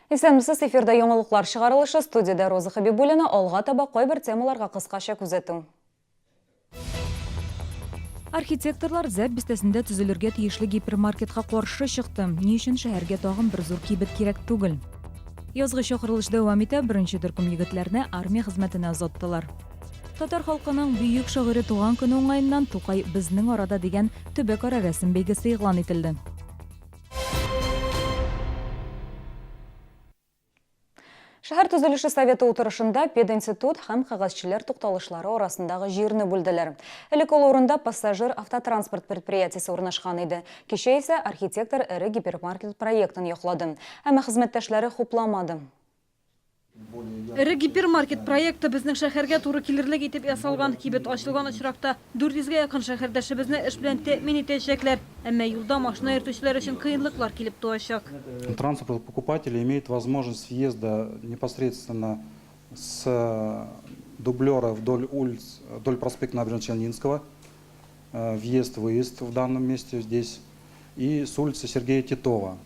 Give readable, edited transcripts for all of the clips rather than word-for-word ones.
Исәнмесез, эфирда яңалыклар чыгарылышы, студияда Роза Хабибуллина, алга таба кайбер темаларга кыскача күзәтү. Архитекторлар зәп бистәсендә төзелергә тиешле гипермаркетка каршы чыкты. Ни өчен шәһәргә тагын бер зур кибет кирәк түгел. Язгы чакырылыш дәвам итә, беренче төркем егетләрне армия хезмәтенә озаттылар. Татар халкының бөек шагыйре туган көне уңаеннан Тукай безнең арада дигән төбәкара рәсем бәйгесе игълан ителде. Шәһәр төзелеше советы утырышында пединститут һәм кәгазьчеләр тукталышлары арасындагы җирне бүлделәр. Элек ул урында пассажир автотранспорт предприятиесе урнашкан иде. Кичә исә архитектор эре гипермаркет проектын яклады. Әмма хезмәттәшләре хупламады. Эре гипермаркет проекты безнең шәһәргә туры килерлек итеп ясалган. Кибет ачылган очракта 400-гә якын шәһәрдәшебезне эш белән тәэмин итәчәкләр. Әмма юлда машина йөртүчеләр өчен кыенлыклар килеп туачак. Транспорт покупателей имеет возможность въезда непосредственно с дублера вдоль улиц, вдоль проспекта Набережно-Челнинского, въезд-выезд в данном месте здесь, и с улицы Сергея Титова.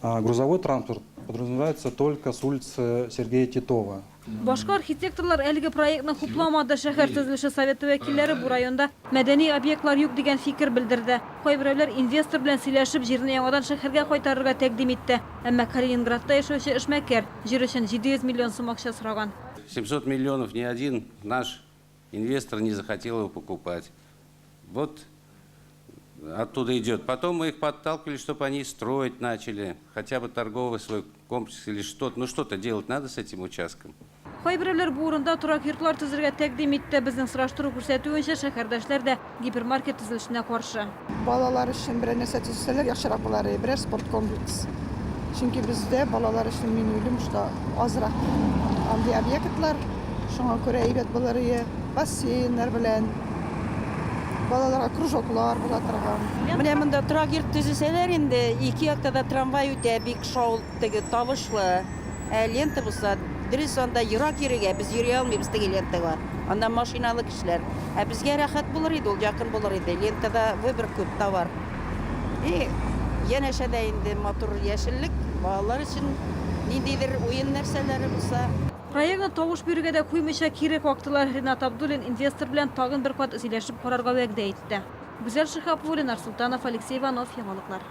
Грузовой транспорт подразумевается только с улицы Сергея Титова. Башка архитекторлар әлеге проектны хупламады. Шәһәр төзелеше советы вәкилләре бу районда мәдәни объектлар юк дигән фикер белдерде. Кайберәүләр инвестор белән сөйләшеп, җирне яңадан шәһәргә кайтарырга тәкъдим итте. Әмма Калининградта яшәүче эшмәкәр җир өчен 700 миллион сум акча сораган. 700 миллионов ни один наш инвестор не захотел его покупать. Вот оттуда идет. Потом мы их подталкивали, чтобы они строить начали, хотя бы торговый свой комплекс или что-то. Ну что-то делать надо с этим участком. Кайберәүләр бу урында турак йортлар төзергә тәкъдим итте. Безнең сораштыру күрсәтүенчә, шәһәрдәшләр дә гипермаркет төзелешенә каршы. Балалар өчен бер нәрсә төзелсәләр, яхшырак булар, бер спорт комплекс. Чөнки бездә балалар өчен минимум шундый азрак андый объектлар, шуңа күрә әйбәт булар иде. Бассейннар белән балаларга кружоклар була торган. Менә монда торак йорт төзесәләр инде, ике якта да трамвай үтә, бик шау, теге тавышлы. Лента булса, дөрес анда ерак йөрергә без йөри алмыйбыз теге лентага. Анда машиналы кешеләр. Безгә рәхәт булыр иде, ул якын булыр иде. Лентада выбор күп товар. И янәшә дә инде матур яшеллек, балалар өчен ниндидер уен нәрсәләре булса. Проектны тавыш бирүгә дә куймыйча кире кактылар. Ринат Абдуллин инвестор белән тагын бер кат сөйләшеп карарга вәгъдә итте. Гүзәл Шихапова, Ленар Султанов, Алексей Иванов, яңалыклар.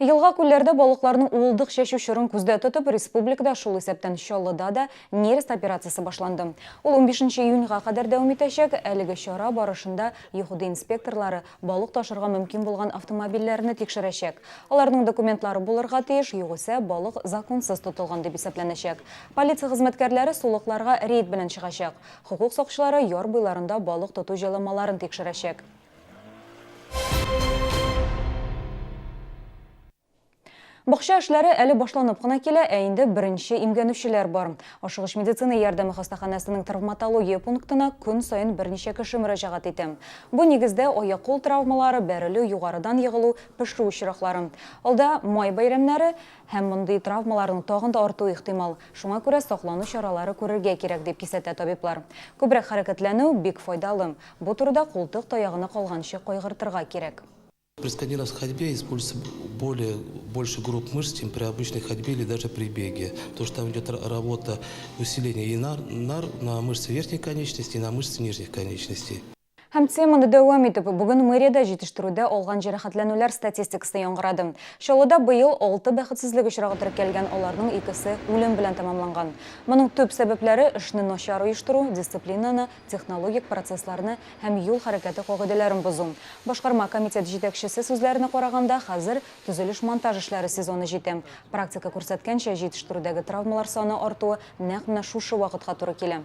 Елга күлләрдә балыкларның улдык чәчү чорын күздә тотып, республикада шул исәптән Чаллыда да нерест операциясы башланды. Ул 15 июньгә кадәр дәвам итәчәк. Әлеге чара барышында ЮХД инспекторлары балык ташырга мөмкин булган автомобильләрне тикшерәчәк. Аларның документлары булырга тиеш, югыйсә балык законсыз тотылган дип исәпләнәчәк. Полиция хезмәткәрләре сулыкларга рейд белән чыгачак. Хукук сакчылары яр буйларында балык тоту җайламаларын тикшерәчәк. Бакча эшләре әле башланып кына килә, инде беренче имгәнүчеләр бар. Ашыгыч медицина ярдәме хастаханәсенең травматология пунктына көн сайын берничә кеше мөрәҗәгать итә. Бу нигездә аяк-кул травмалары, бәрелү, югарыдан егылу, пешү очраклары. Алда май бәйрәмнәре һәм мондый травмаларның тагын да артуы ихтимал. Шуңа күрә саклану чаралары күрергә кирәк дип кисәтә табиблар. Күбрәк хәрәкәтләнү бик файдалы. Бу турыда култык таягына калганчы кайгыртырга кирәк. При сканированной ходьбе используется больше групп мышц, чем при обычной ходьбе или даже при беге. Потому что там идет работа усиления и на мышцы верхней конечности, и на мышцы нижних конечностей. Һәм теманы дәвам итеп, бүген мэрияда җитештерүдә алган җәрәхәтләнүләр статистикасы яңгырады. Чаллыда быел 6 бәхетсезлек очрагы теркәлгән, аларның 2-се үлем белән тәмамланган. Моның төп сәбәпләре эшне начар оештыру, дисциплинаны, технологик процессларны һәм юл хәрәкәте кагыйдәләрен бозу. Башкарма комитет җитәкчесе сүзләренә караганда, хәзер төзелеш-монтаж эшләре сезоны җитә. Практика күрсәткәнчә, җитештерүдәге травмалар саны артуы нәкъ менә шушы вакытка туры килә.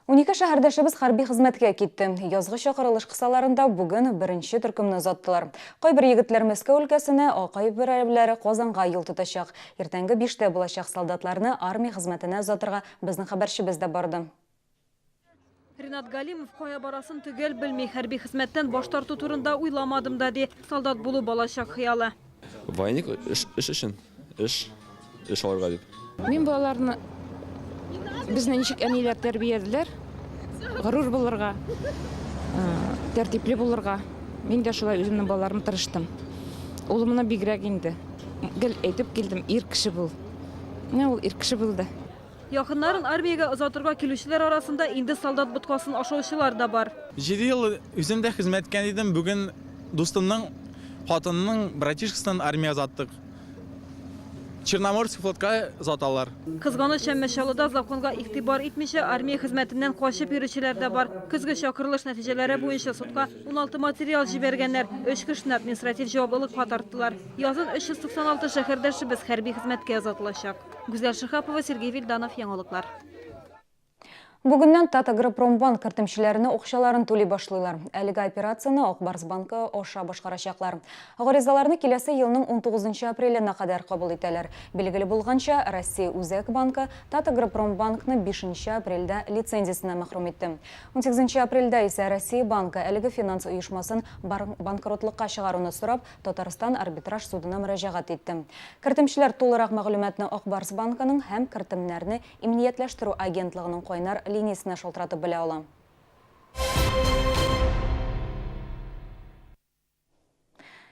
12 шәһәрдәшебез хәрби хезмәткә китте. Язгы чакырылыш кысаларында бүген беренче төркемне озаттылар. Кайбер егетләр Мәскәү өлкәсенә, кайберәүләре Казанга юл тотачак. Иртәнге 5-тә булачак солдатларны армия хезмәтенә озатырга безнең хәбәрчебез дә барды. Ринат Галимов кая барасын төгәл белми, хәрби хезмәттән баш тарту турында уйламадым да ди, солдат булу балачак хыялы. Войник эш өчен, эш алырга дип. Мин балаларны безне ничек әниләр тәрбияләделәр, горур булырга, тәртипле булырга. Мин дә шулай үземнең балаларым тырыштым. улымына бигрәк инде. Гел әйтеп килдем, ир кеше бул. Менә ул ир кеше булды. Якыннарын армиягә озатырга килүчеләр арасында инде солдат боткасын ашаучылар да бар. 7 ел үзем дә хезмәт иткән идем. Бүген дустымның хатынының братишкасынан армия озаттык. Черноморск флотка озаталар. Кызганыч һәм Мәшәлләдә законга игътибар итмичә армия хезмәтеннән качып йөрүчеләр дә бар. Көзге чакырылыш нәтиҗәләре буенча судка 16 материал җибәргәннәр, 3 кешене административ җаваплылыкка тарттылар. Язын 396 шәһәрдәшебез хәрби хезмәткә озатылачак. Гүзәл Шихапова, Сергей Вильданов, яңалыклар. Бүгіннен Татагропромбанк кіртімшілеріні оқшаларын төлей башлайлар. Әлігі операцияны Ақбарс банкі оша башқарашақлар. Ғаризаларны келесі елінің 19 апреліне қадар қабыл етелер. Белгілі болғанша, Россия Үзек банкі Татагропромбанкны 5 апрельда лицензиясына мәхрум етті. 18 апрельда есе Россия банкі әлігі финанс ұйышмасын банкротлыққа шығаруны сұрап, Татарстан арбитраж судына мөрәҗәгать етті. Кіртімшілер толырақ мәғлүмәтні Ақбарс банкының һәм кіртімнәрні иминиятләштеру агентлығының қойнар линиясына шалтыратып біле ала.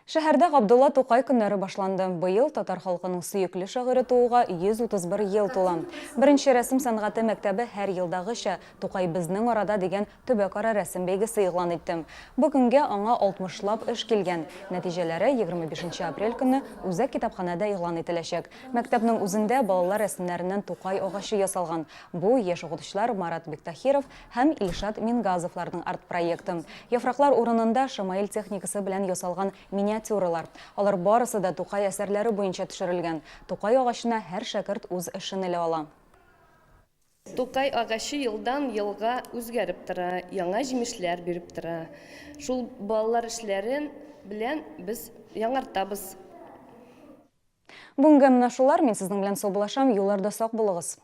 Шәһәрдә Габдулла Тукай көннәре башланды. Быел татар халкының сөекле шагыйре тууга 131 ел тула. Беренче рәсем сәнгате мәктәбе һәр елдагыча Тукай безнең арада дигән төбәкара рәсем бәйгесе игълан итте. Бүгенгә аңа 60лап эш килгән. Нәтиҗәләре 25 апрель көнне Үзәк китапханәдә игълан ителәчәк. Мәктәпнең үзендә балалар рәсемнәреннән Тукай агачы ясалган. Бу яшь укытучылар Марат Бектахиров һәм Илшат Мингазовларның арт проекты. Яфраклар урынында Шамаил техникасы белән ясалган миниатюралар. Алар барысы да Тукай әсәрләре буенча төшерелгән. Тукай агачына һәр шәкерт үз эшен эле ала. Тукай агачы елдан елга үзгәреп тора, яңа җимешләр биреп тора. Шул балалар эшләрен белән без яңартабыз. Бүгенге менә шулар, мин сезнең белән саубулашам, юлларда сак булыгыз.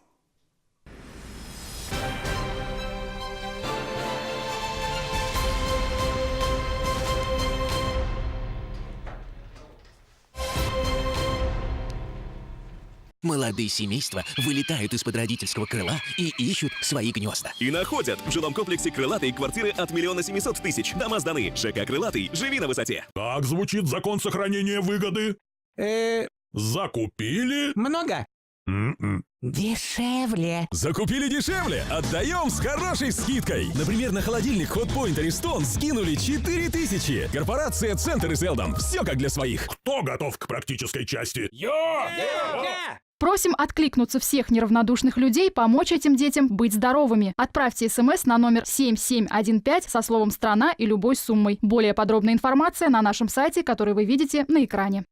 Молодые семейства вылетают из-под родительского крыла и ищут свои гнезда. И находят. В жилом комплексе «Крылатый» квартиры от 1 700 000. Дома сданы. ЖК «Крылатый». Живи на высоте. Как звучит закон сохранения выгоды? Закупили? Много? Дешевле. Закупили дешевле? Отдаем с хорошей скидкой. Например, на холодильник Hotpoint Ariston скинули 4000. Корпорация «Центр» и «Селдон». Все как для своих. Кто готов к практической части? Просим откликнуться всех неравнодушных людей, помочь этим детям быть здоровыми. Отправьте СМС на номер 7715 со словом «Страна» и любой суммой. Более подробная информация на нашем сайте, который вы видите на экране.